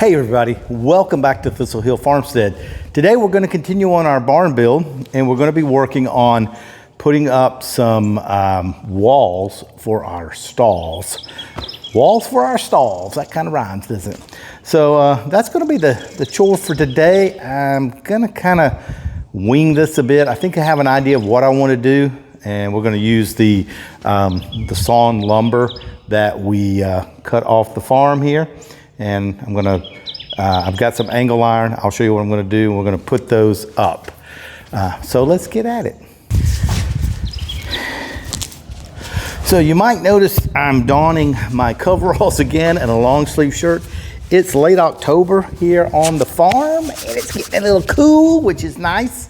Hey everybody, welcome back to Thistle Hill Farmstead. Today we're going to continue on our barn build and we're going to be working on putting up some walls for our stalls. Walls for our stalls, that kind of rhymes, doesn't it? So that's going to be the chore for today. I'm going to kind of wing this a bit. I think I have an idea of what I want to do, and we're going to use the sawn lumber that we cut off the farm here. And I'm going to, I've got some angle iron. I'll show you what I'm going to do. We're going to put those up. So let's get at it. So you might notice I'm donning my coveralls again and a long sleeve shirt. It's late October here on the farm and it's getting a little cool, which is nice.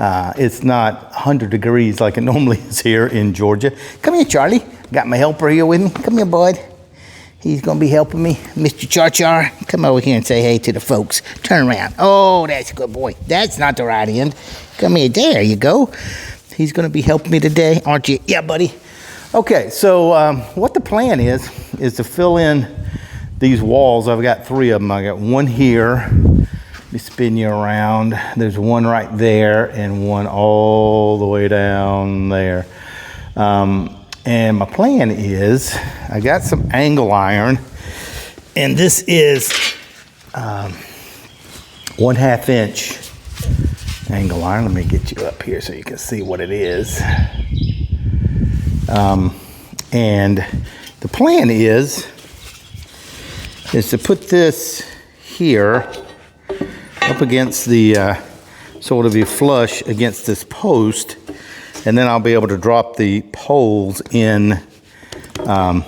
It's not 100 degrees like it normally is here in Georgia. Come here, Charlie. Got my helper here with me. Come here, bud. He's gonna be helping me. Mr. Char-Char, come over here and say hey to the folks. Turn around. Oh, that's a good boy. That's not the right end. Come here, there you go. He's gonna be helping me today, aren't you? Yeah, buddy. Okay, so what the plan is to fill in these walls. I've got three of them. I got one here. Let me spin you around. There's one right there and one all the way down there. And my plan is, I got some angle iron, and this is 1/2 inch angle iron. Let me get you up here so you can see what it is. And the plan is to put this here up against the, so it'll be flush against this post. And then I'll be able to drop the poles in, drop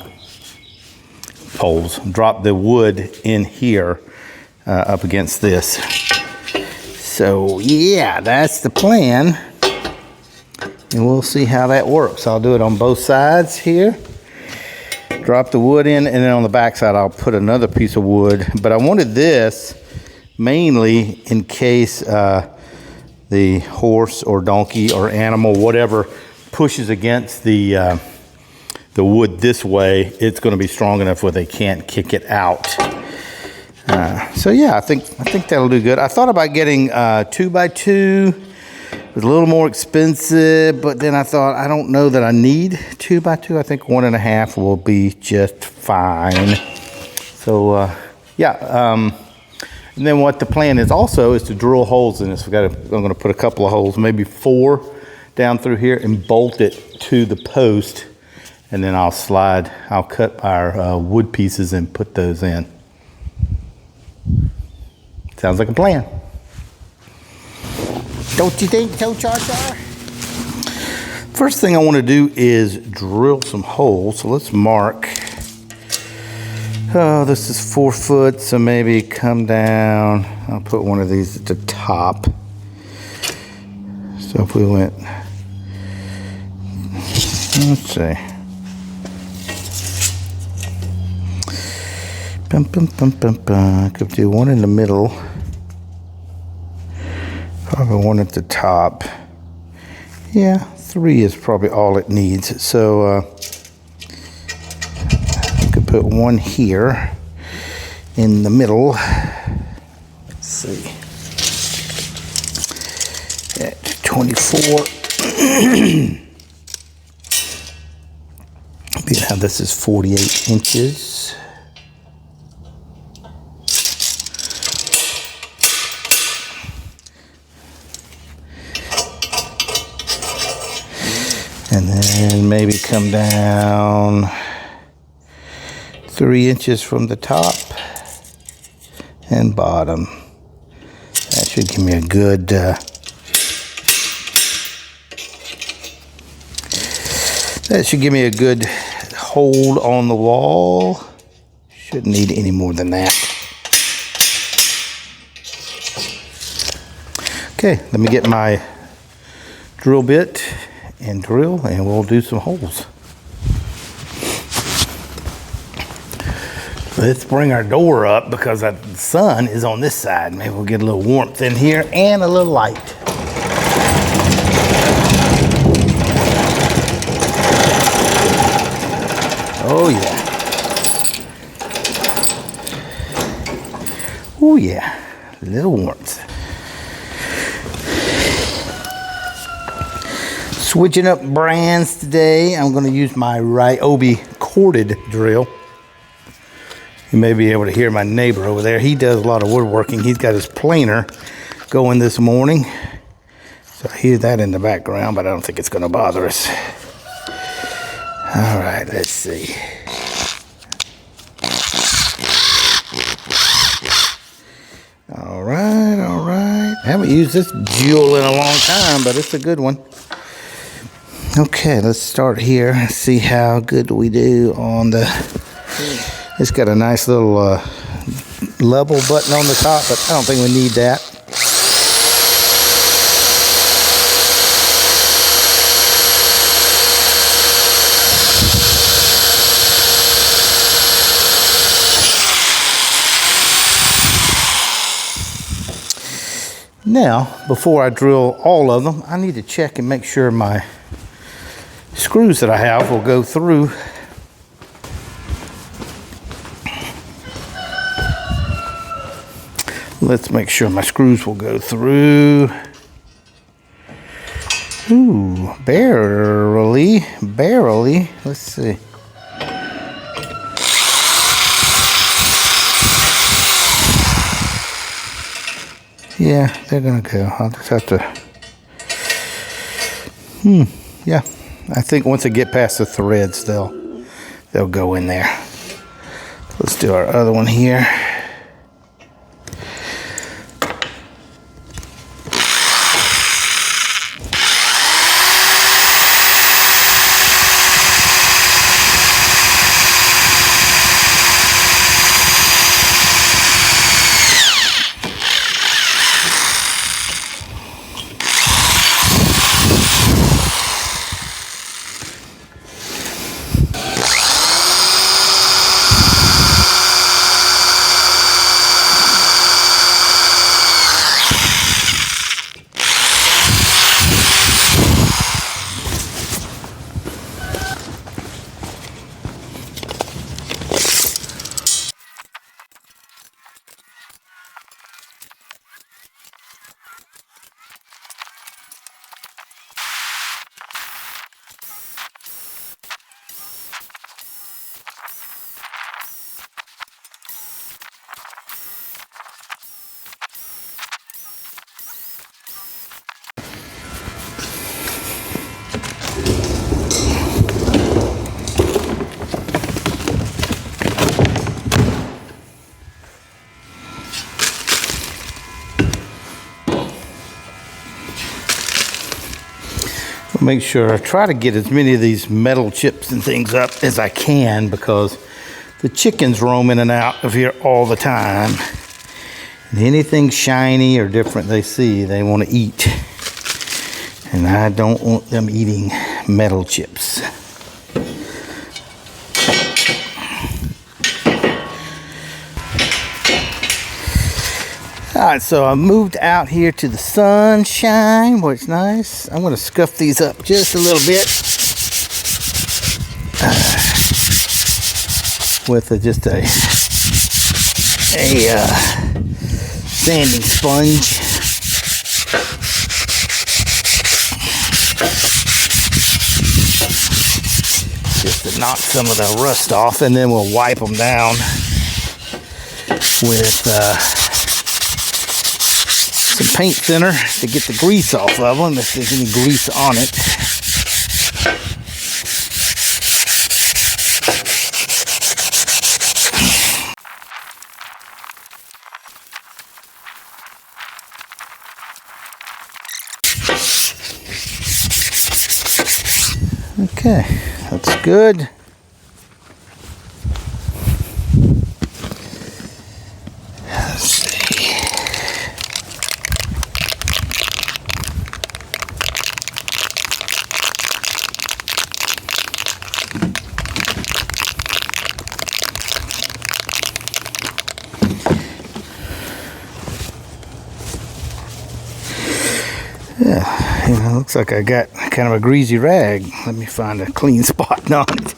the wood in here up against this. So yeah, that's the plan. And we'll see how that works. I'll do it on both sides here. Drop the wood in, and then on the back side I'll put another piece of wood. But I wanted this mainly in case the horse or donkey or animal, whatever, pushes against the wood this way, it's going to be strong enough where they can't kick it out. So yeah, I think that'll do good. I thought about getting 2x2. It was a little more expensive, but then I thought, I don't know that I need 2x2. I think 1.5 will be just fine. So yeah. And then what the plan is also is to drill holes in this. I'm going to put a couple of holes, maybe 4 down through here, and bolt it to the post. And then I'll cut our wood pieces and put those in. Sounds like a plan. Don't you think so, Char-Char? First thing I want to do is drill some holes. So let's mark. Oh, this is 4 foot, so maybe come down. I'll put one of these at the top. So if we went, let's see. I could do one in the middle. Probably one at the top. Yeah, 3 is probably all it needs. So, put one here in the middle. Let's see. At 24. Now this is 48 inches. And then maybe come down 3 inches from the top and bottom. That should give me a good hold on the wall. Shouldn't need any more than that. Okay, let me get my drill bit and drill, and we'll do some holes. Let's bring our door up because the sun is on this side. Maybe we'll get a little warmth in here and a little light. Oh yeah. Oh yeah, a little warmth. Switching up brands today. I'm going to use my Ryobi corded drill. You may be able to hear my neighbor over there. He does a lot of woodworking. He's got his planer going this morning. So I hear that in the background, but I don't think it's going to bother us. All right, let's see. All right, all right. I haven't used this jewel in a long time, but it's a good one. Okay, let's start here. See how good we do on the... It's got a nice little level button on the top, but I don't think we need that. Now, before I drill all of them, I need to check and make sure my screws that I have will go through. Let's make sure my screws will go through. Ooh, barely. Let's see. Yeah, they're gonna go. I'll just have to. Yeah, I think once I get past the threads, they'll go in there. Let's do our other one here. Make sure I try to get as many of these metal chips and things up as I can, because the chickens roam in and out of here all the time. And anything shiny or different they see, they want to eat. And I don't want them eating metal chips. All right, so I moved out here to the sunshine, where it's nice. I'm going to scuff these up just a little bit with just a sanding sponge. Just to knock some of the rust off, and then we'll wipe them down with some paint thinner to get the grease off of them, if there's any grease on it. Okay, that's good. Let's see. Yeah, you know, looks like I got kind of a greasy rag. Let me find a clean spot on it.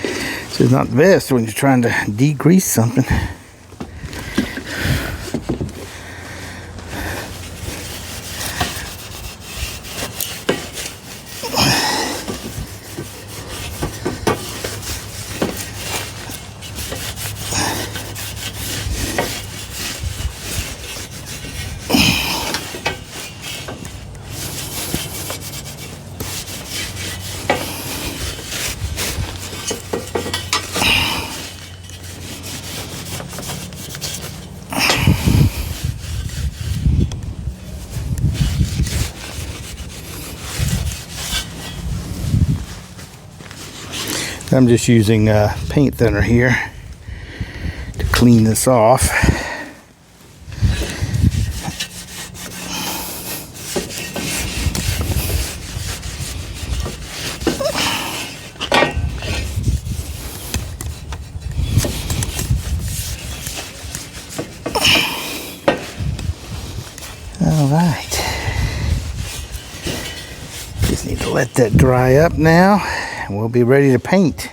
This is not the best when you're trying to degrease something. I'm just using paint thinner here to clean this off. All right. Just need to let that dry up now, and we'll be ready to paint.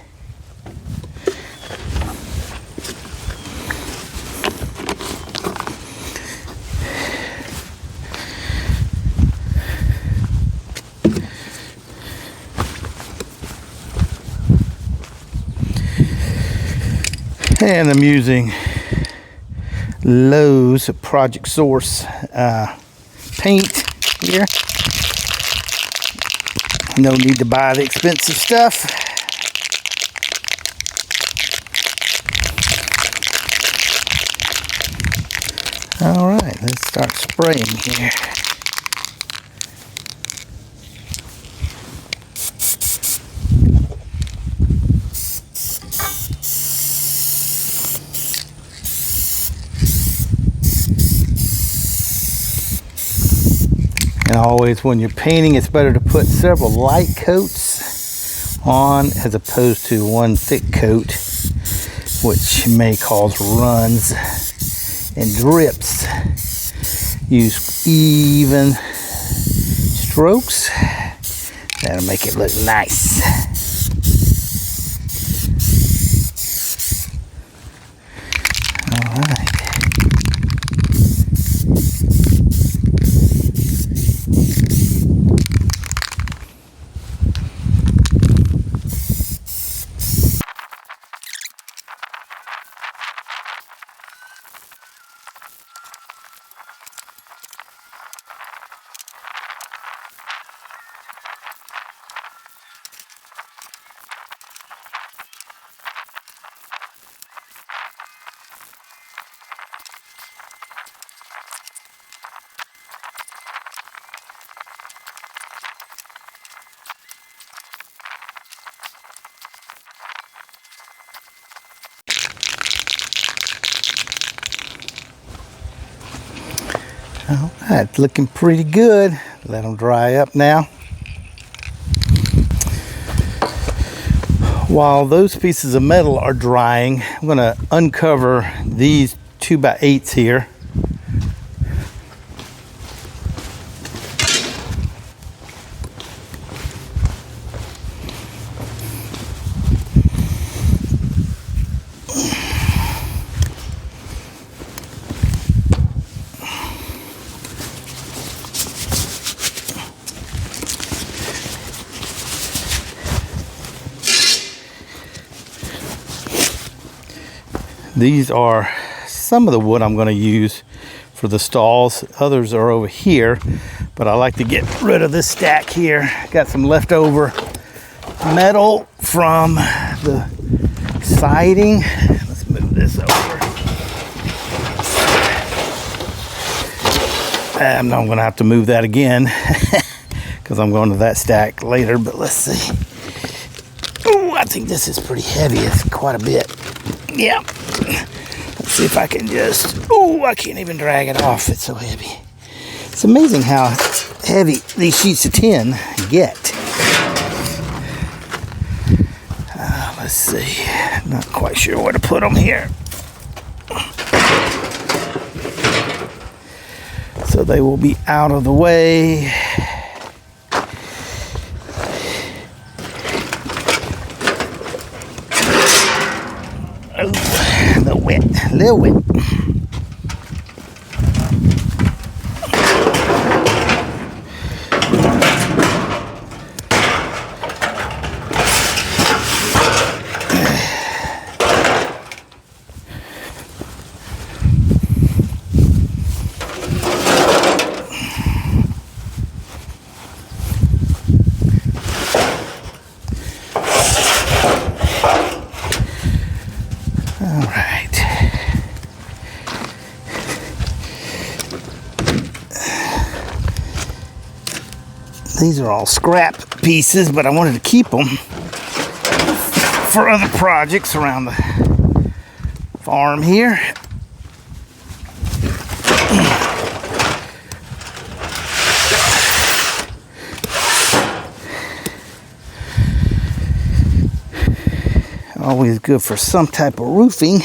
And I'm using Lowe's Project Source paint here. No need to buy the expensive stuff. All right, let's start spraying here. And always when you're painting, it's better to put several light coats on as opposed to one thick coat, which may cause runs and drips. Use even strokes. That'll make it look nice. All right. All right, looking pretty good. Let them dry up now. While those pieces of metal are drying, I'm going to uncover these 2x8s here. These are some of the wood I'm going to use for the stalls. Others are over here, but I like to get rid of this stack here. Got some leftover metal from the siding. Let's move this over. I'm going to have to move that again because I'm going to that stack later, but let's see. Oh, I think this is pretty heavy. It's quite a bit. Yeah. Let's see if I can just, oh, I can't even drag it off. It's so heavy. It's amazing how heavy these sheets of tin get. Let's see. Not quite sure where to put them here. So they will be out of the way. A little wet. All right. These are all scrap pieces, but I wanted to keep them for other projects around the farm here. Always good for some type of roofing.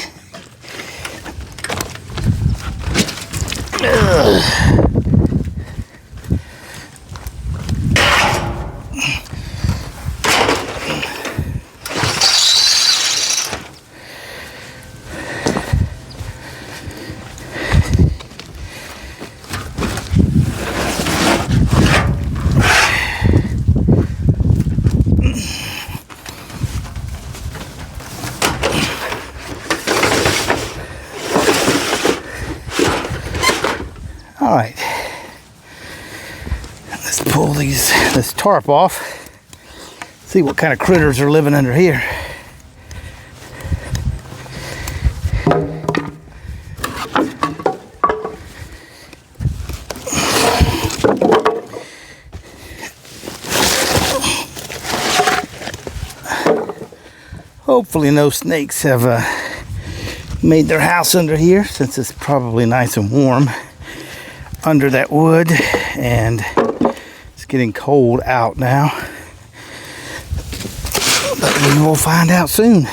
All right, let's pull this tarp off, see what kind of critters are living under here. Hopefully no snakes have made their house under here, since it's probably nice and warm under that wood, and it's getting cold out now, but we will find out soon.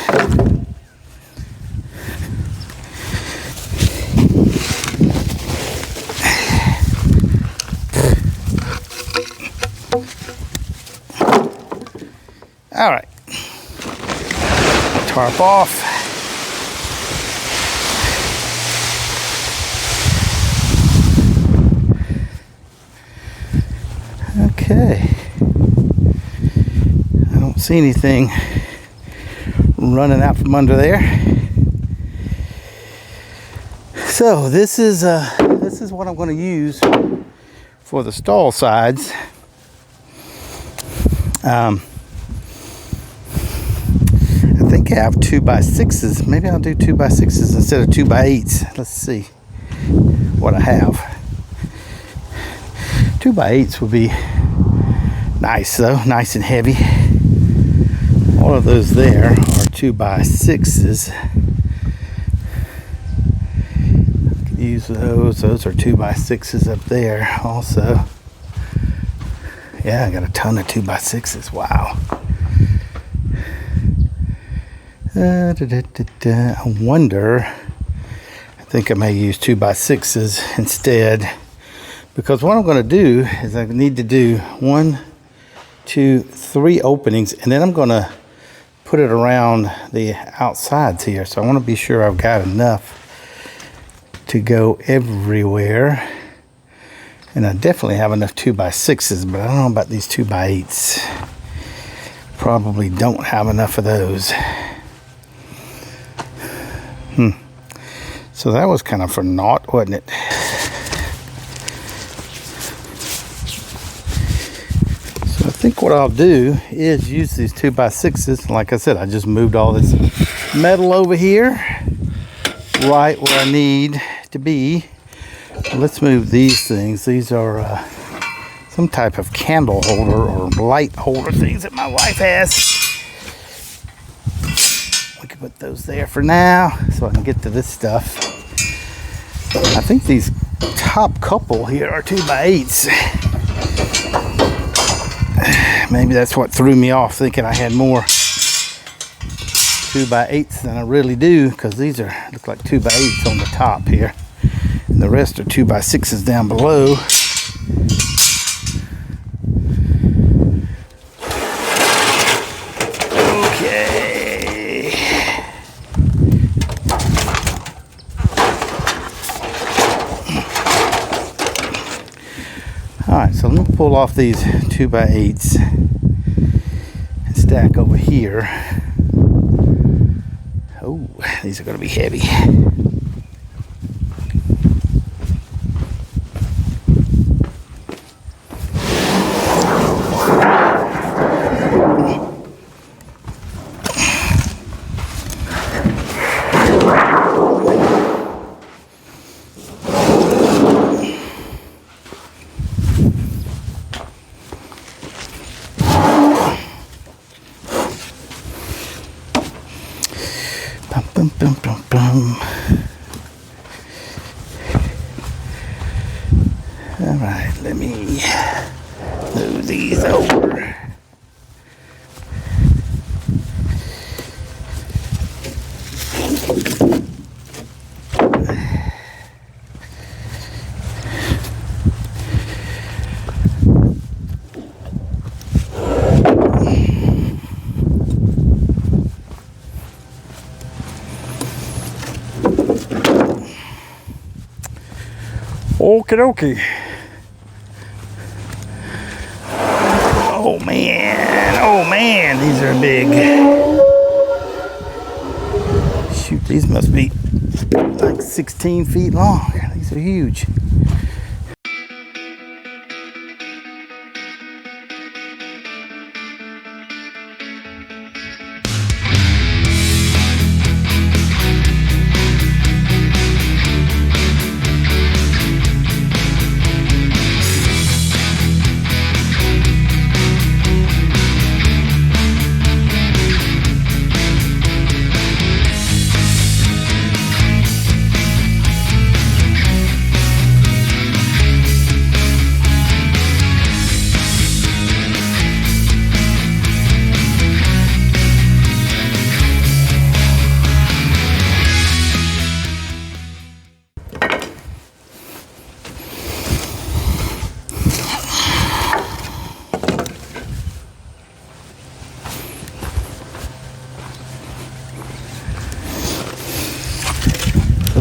All right, tarp off. Okay, I don't see anything running out from under there. So this is what I'm going to use for the stall sides. I think I have 2x6s. Maybe I'll do 2x6s instead of 2x8s. Let's see what I have. 2x8s would be nice though, nice and heavy. All of those there are 2x6s. I could use those. Those are 2x6s up there also. Yeah, I got a ton of 2x6s. Wow. I wonder, I think I may use 2x6s instead, because what I'm going to do is I need to do 1, 2, 3 openings, and then I'm going to put it around the outsides here. So I want to be sure I've got enough to go everywhere. And I definitely have enough 2x6s, but I don't know about these 2x8s. Probably don't have enough of those. So that was kind of for naught, wasn't it? So I think what I'll do is use these 2x6s. Like I said, I just moved all this metal over here, right where I need to be. Let's move these things. These are some type of candle holder or light holder things that my wife has. We can put those there for now so I can get to this stuff. I think these top couple here are 2x8s. Maybe that's what threw me off, thinking I had more 2x8s than I really do, because these are look like 2x8s on the top here. And the rest are 2x6s down below. Okay. Alright, so let me pull off these 2x8s and stack over here. Oh, these are going to be heavy. Let me move these over. Okie dokie. Oh man, these are big. Shoot, these must be like 16 feet long. These are huge.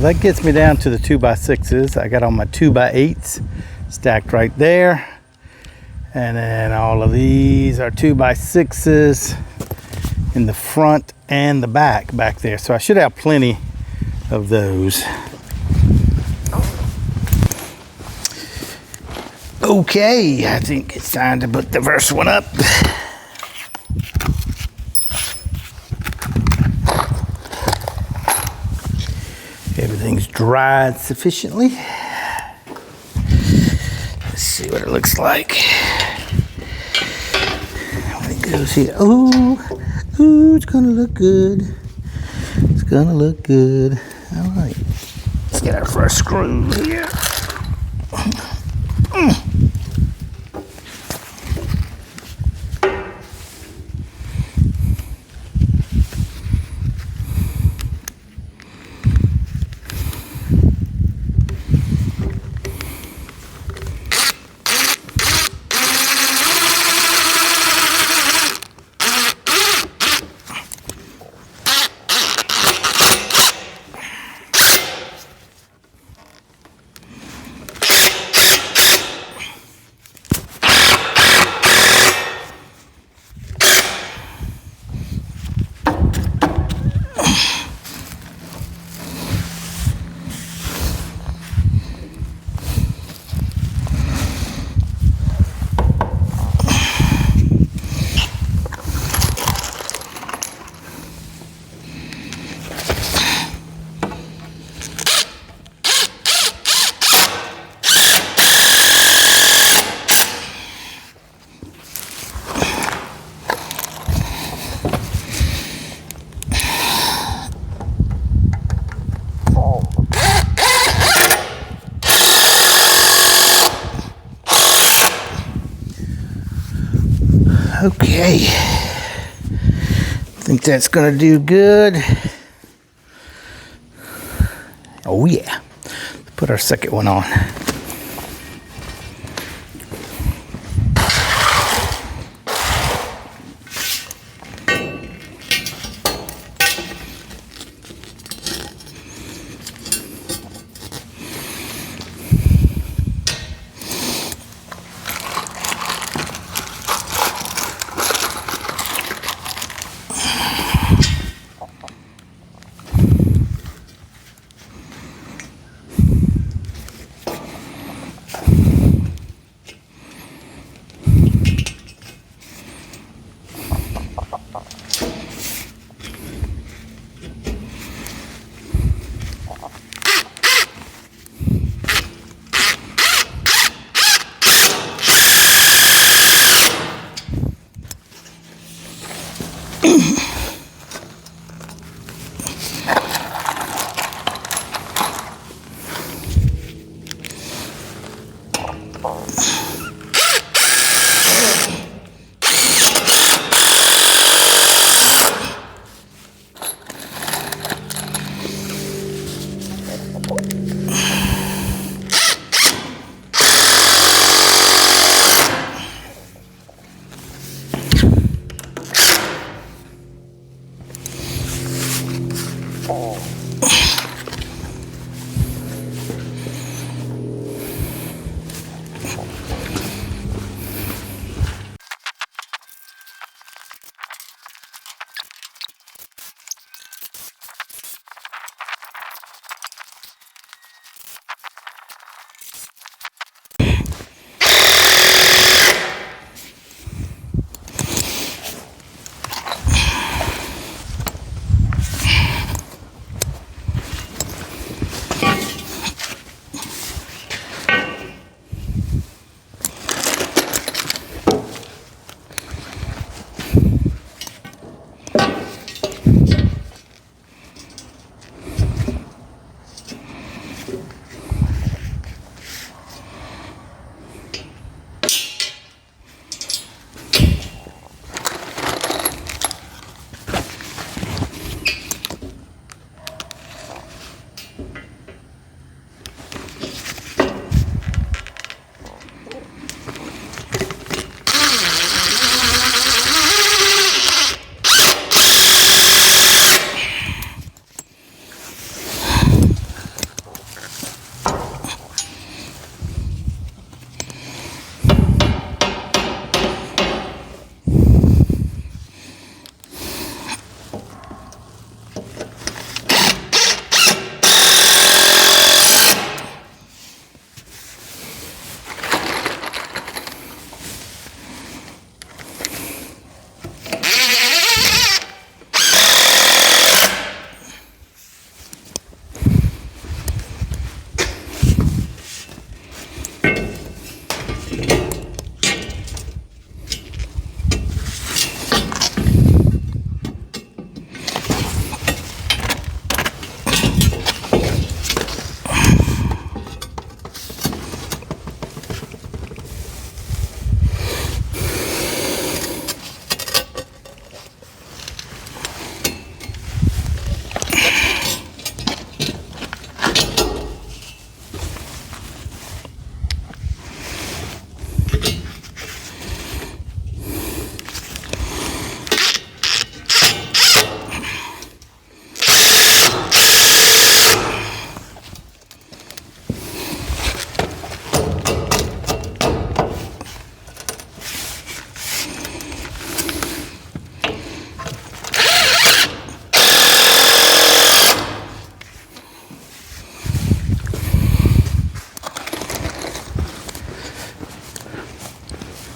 That gets me down to the 2x6s. I got all my 2x8s stacked right there. And then all of these are 2x6s in the front and the back there. So I should have plenty of those. Okay, I think it's time to put the first one up. Everything's dried sufficiently. Let's see what it looks like when it goes here. Ooh, it's gonna look good. It's gonna look good. All right, let's get our first screw here. Okay, I think that's gonna do good. Oh yeah, let's put our second one on.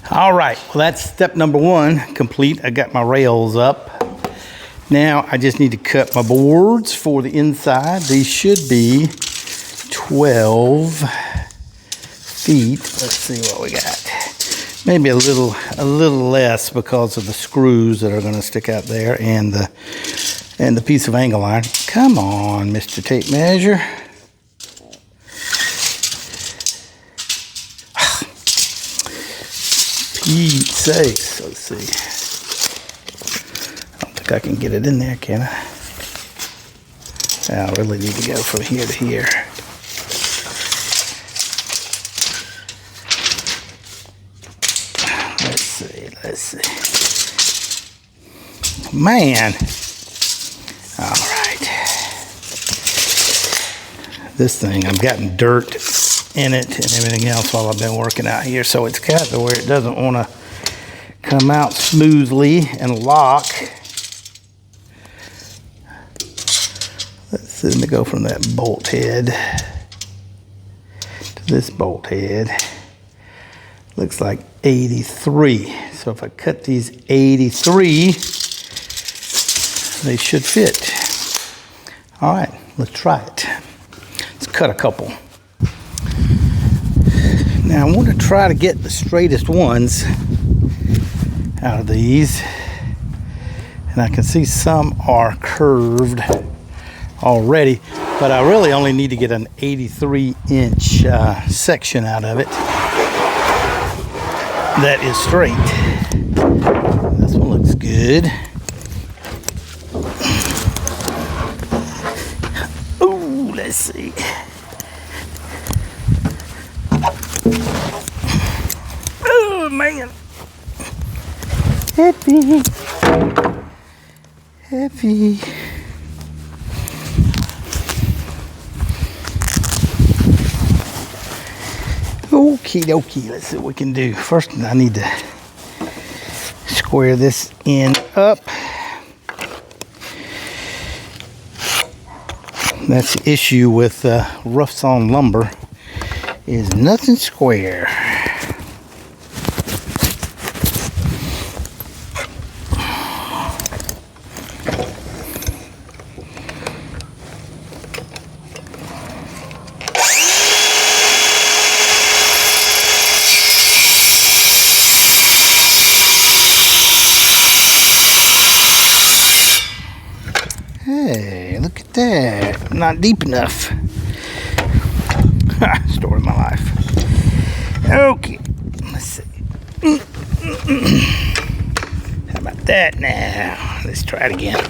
All right, well, that's step number one complete. I got my rails up. Now I just need to cut my boards for the inside. These should be 12 feet. Let's see what we got. Maybe a little less because of the screws that are going to stick out there and the piece of angle iron. Come on, Mr. Tape Measure. Pete's sakes. Let's see. I don't think I can get it in there, can I? I really need to go from here to here. Let's see. Man. All right. This thing, I've gotten dirt in it and everything else while I've been working out here, so it's got to where it doesn't want to come out smoothly and lock. Let's see, let me go from that bolt head to this bolt head. Looks like 83. So if I cut these 83, they should fit. All right, let's try it. Let's cut a couple. Now I want to try to get the straightest ones out of these. And I can see some are curved already, but I really only need to get an 83-inch section out of it that is straight. This one looks good. Let's see. Oh man. Heavy. Heavy. Okie dokie, let's see what we can do. First, I need to square this end up. That's the issue with rough sawn lumber, is nothing square. Hey, look at that. Not deep enough. Story of my life. Okay, let's see. How about that now? Let's try it again.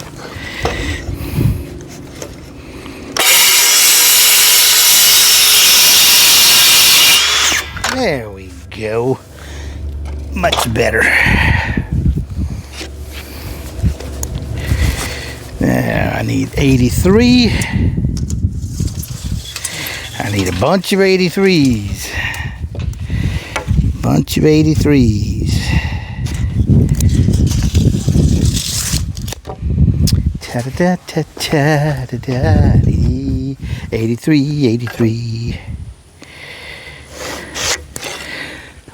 There we go. Much better. Now I need 83. I need a bunch of 83s. Bunch of 83s. Ta-da-da-ta-ta-da-da-dee. 83, 83.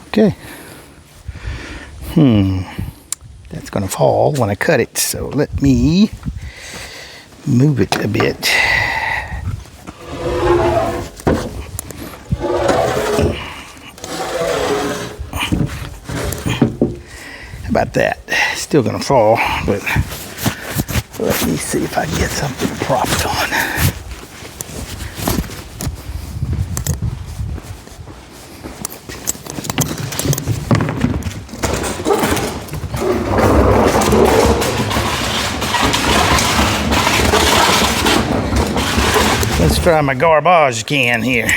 Okay. That's gonna fall when I cut it, so let me move it a bit. How about that? Still gonna fall, but let me see if I can get something to prop it on. Let's try my garbage can here.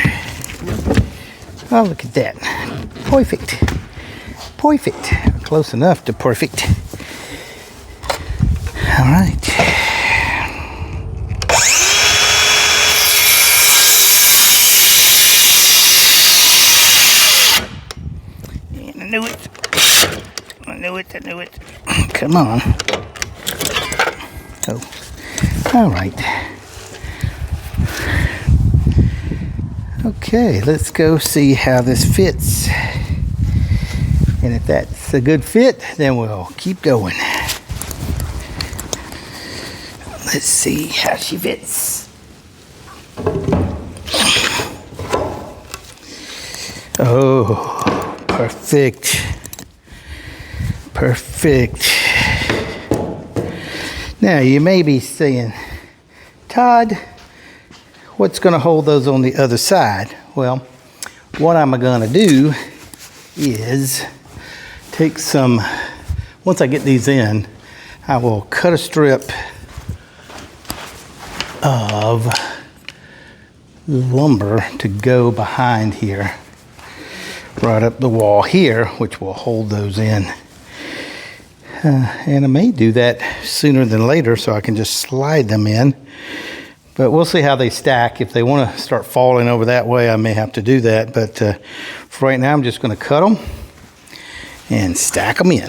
Oh, look at that. Perfect. Perfect. Close enough to perfect. All right. And I knew it. I knew it. I knew it. Come on. Oh. All right. Okay, let's go see how this fits. And if that's a good fit, then we'll keep going. Let's see how she fits. Oh, perfect. Perfect. Now, you may be saying, Todd, what's going to hold those on the other side? Well, what I'm going to do is take some, once I get these in, I will cut a strip of lumber to go behind here, right up the wall here, which will hold those in. And I may do that sooner than later so I can just slide them in. But we'll see how they stack. If they want to start falling over that way, I may have to do that. But for right now, I'm just going to cut them and stack them in.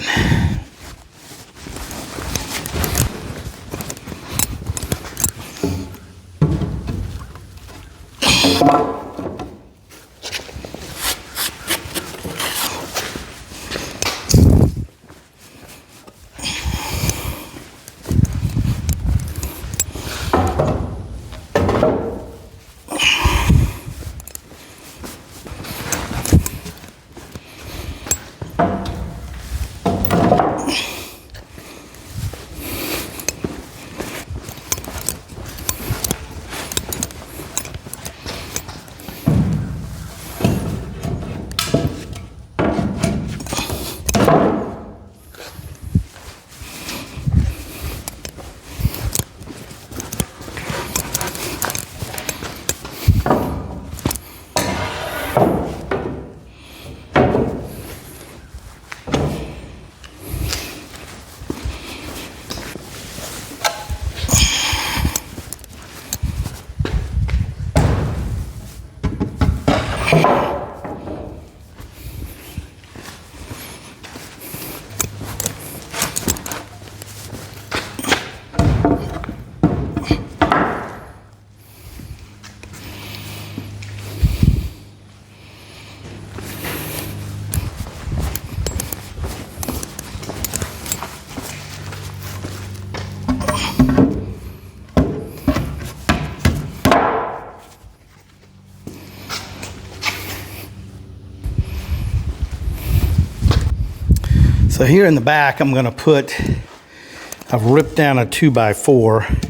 So here in the back, I've ripped down a 2x4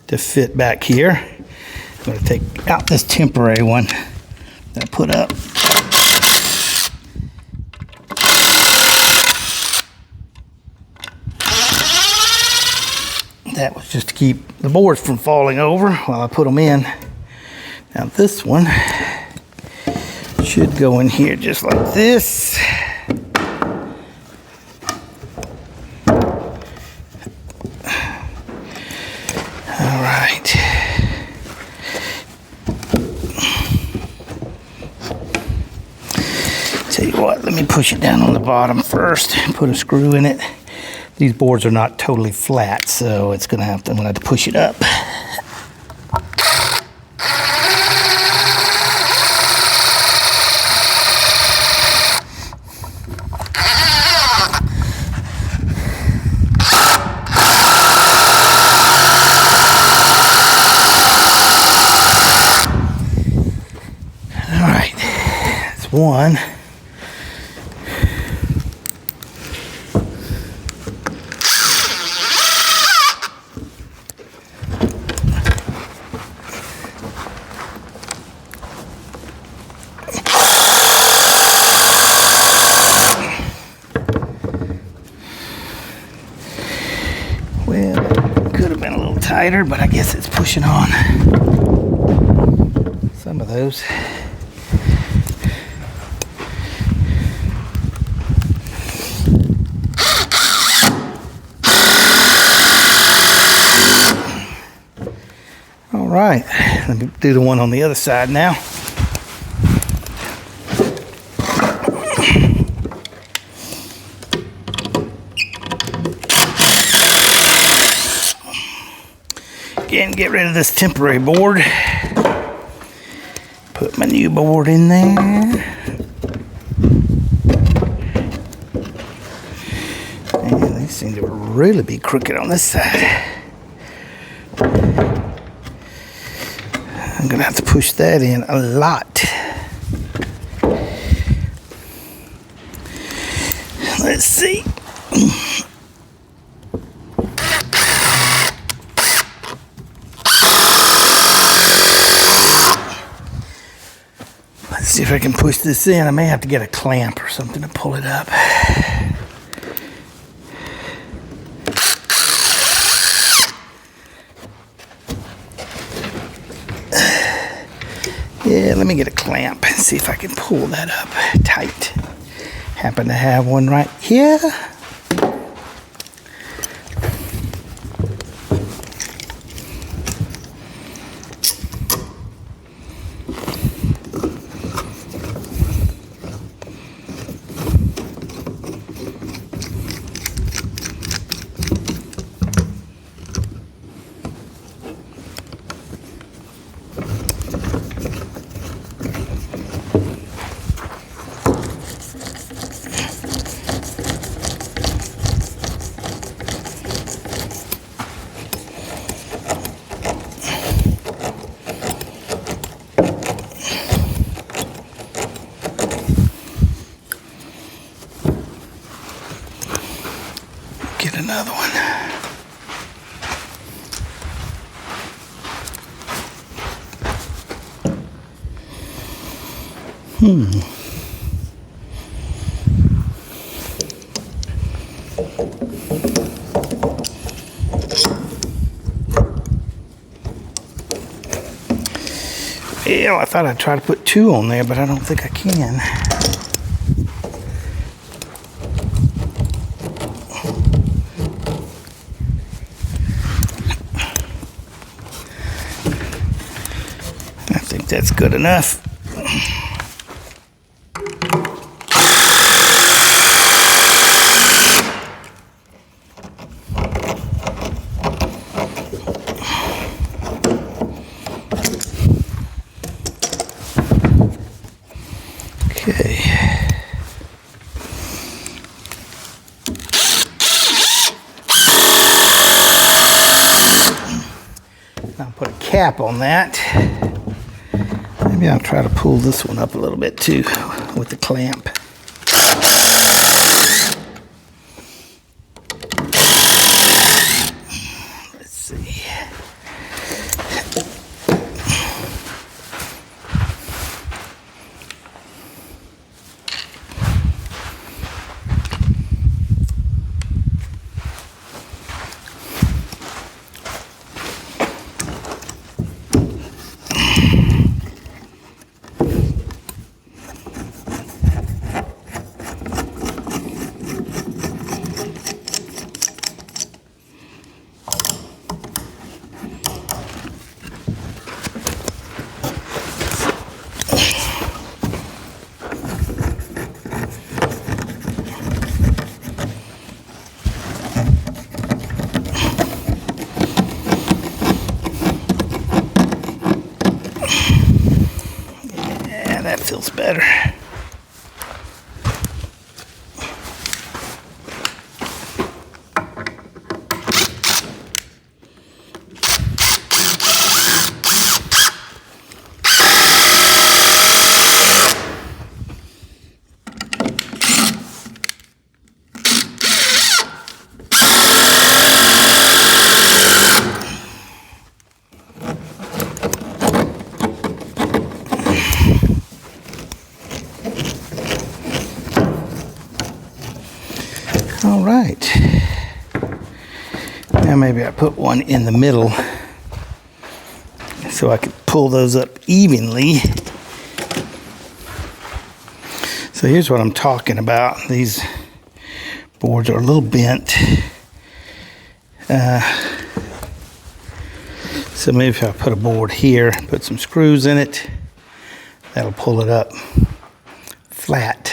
to fit back here. I'm going to take out this temporary one that I put up. That was just to keep the boards from falling over while I put them in. Now this one should go in here just like this. All right. Tell you what, let me push it down on the bottom first, put a screw in it. These boards are not totally flat, so I'm gonna have to push it up. All right, that's one. Well, it could have been a little tighter, but I guess it's pushing on some of those. All right, let me do the one on the other side now. Again, get rid of this temporary board. Put my new board in there. And they seem to really be crooked on this side. I'm gonna have to push that in a lot. Let's see. Let's see if I can push this in. I may have to get a clamp or something to pull it up. Yeah, let me get a clamp and see if I can pull that up tight. Happen to have one right here. Get another one. Yeah, I thought I'd try to put two on there, but I don't think I can. I think that's good enough. Okay. Now put a cap on that. Maybe I'll try to pull this one up a little bit too with the clamp. that feels better. All right, now maybe I put one in the middle so I could pull those up evenly. So here's what I'm talking about. These boards are a little bent. So maybe if I put a board here, put some screws in it, that'll pull it up flat.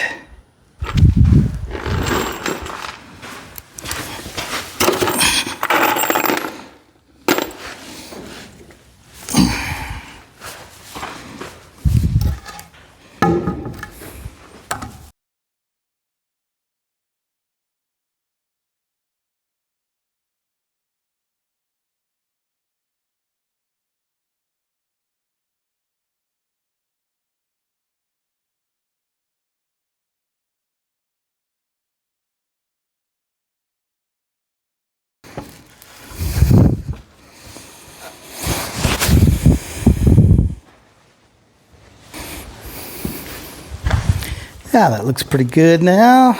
Yeah, that looks pretty good now.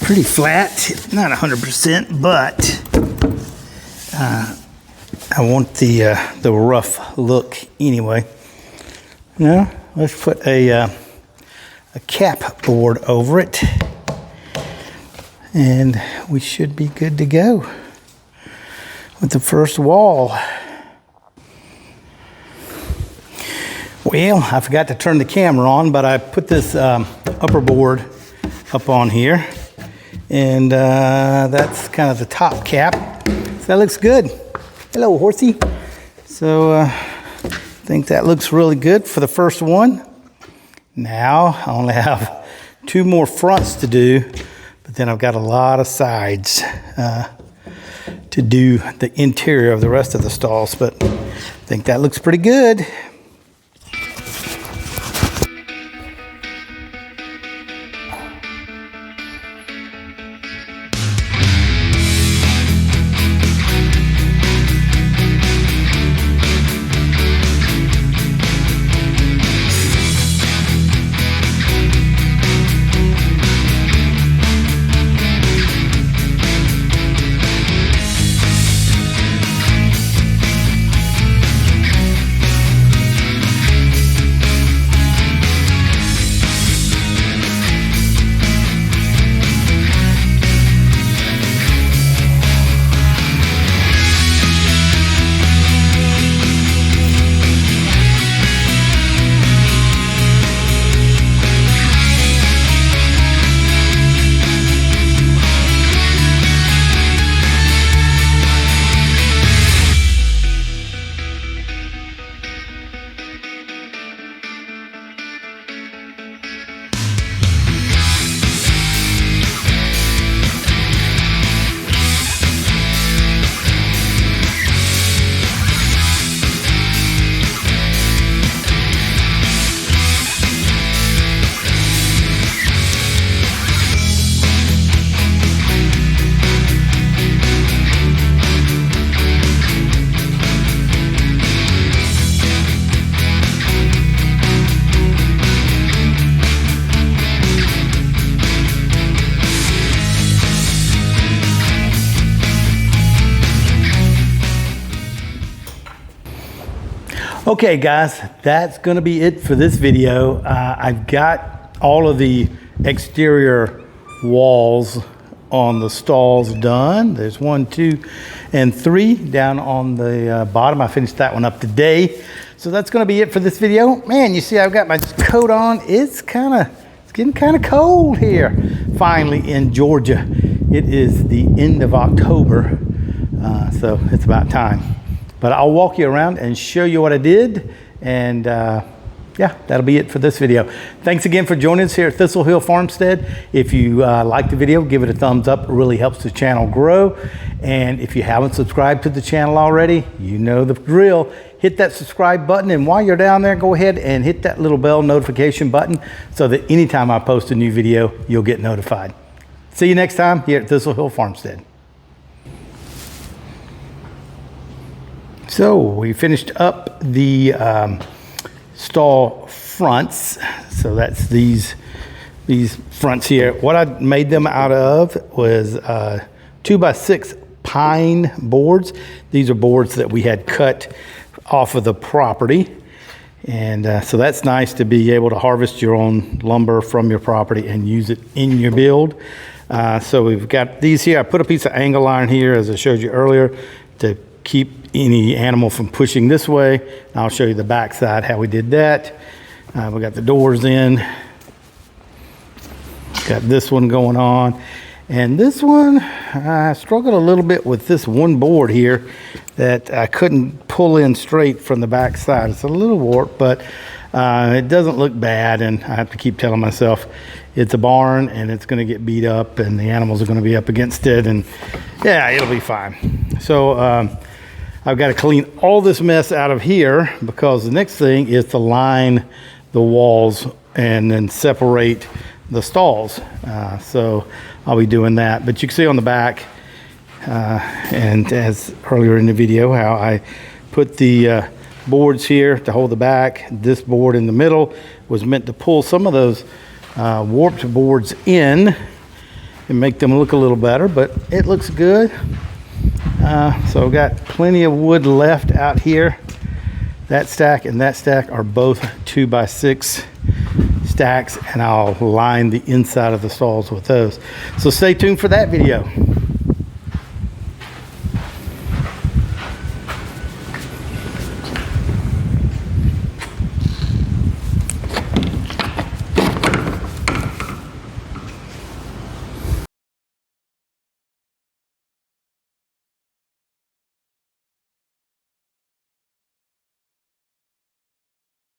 Pretty flat, not 100%, but I want the rough look anyway. Now, let's put a cap board over it, and we should be good to go with the first wall. Well, I forgot to turn the camera on, but I put this upper board up on here, and that's kind of the top cap. So that looks good. Hello, horsey. So I think that looks really good for the first one. Now I only have 2 more fronts to do, but then I've got a lot of sides to do the interior of the rest of the stalls, but I think that looks pretty good. Okay guys, that's gonna be it for this video. I've got all of the exterior walls on the stalls done. There's 1, 2, and 3 down on the bottom. I finished that one up today. So that's gonna be it for this video. Man, you see I've got my coat on. It's getting kind of cold here. Finally in Georgia. It is the end of October, so it's about time. But I'll walk you around and show you what I did, and yeah, that'll be it for this video. Thanks again for joining us here at Thistle Hill Farmstead. If you like the video, give it a thumbs up. It really helps the channel grow. And if you haven't subscribed to the channel already, you know the drill. Hit that subscribe button, and while you're down there, go ahead and hit that little bell notification button so that anytime I post a new video, you'll get notified. See you next time here at Thistle Hill Farmstead. So we finished up the stall fronts. So that's these fronts here. What I made them out of was 2x6 pine boards. These are boards that we had cut off of the property. And so that's nice to be able to harvest your own lumber from your property and use it in your build. So we've got these here. I put a piece of angle iron here, as I showed you earlier, to keep any animal from pushing this way. And I'll show you the back side, how we did that. We got the doors in. Got this one going on. And this one, I struggled a little bit with this one board here that I couldn't pull in straight from the back side. It's a little warped, but it doesn't look bad. And I have to keep telling myself it's a barn and it's going to get beat up and the animals are going to be up against it. And yeah, it'll be fine. So I've got to clean all this mess out of here, because the next thing is to line the walls and then separate the stalls. So I'll be doing that. But you can see on the back, and as earlier in the video, how I put the boards here to hold the back. This board in the middle was meant to pull some of those warped boards in and make them look a little better, but it looks good. So I've got plenty of wood left out here. That stack and that stack are both 2x6 stacks, and I'll line the inside of the stalls with those. So stay tuned for that video.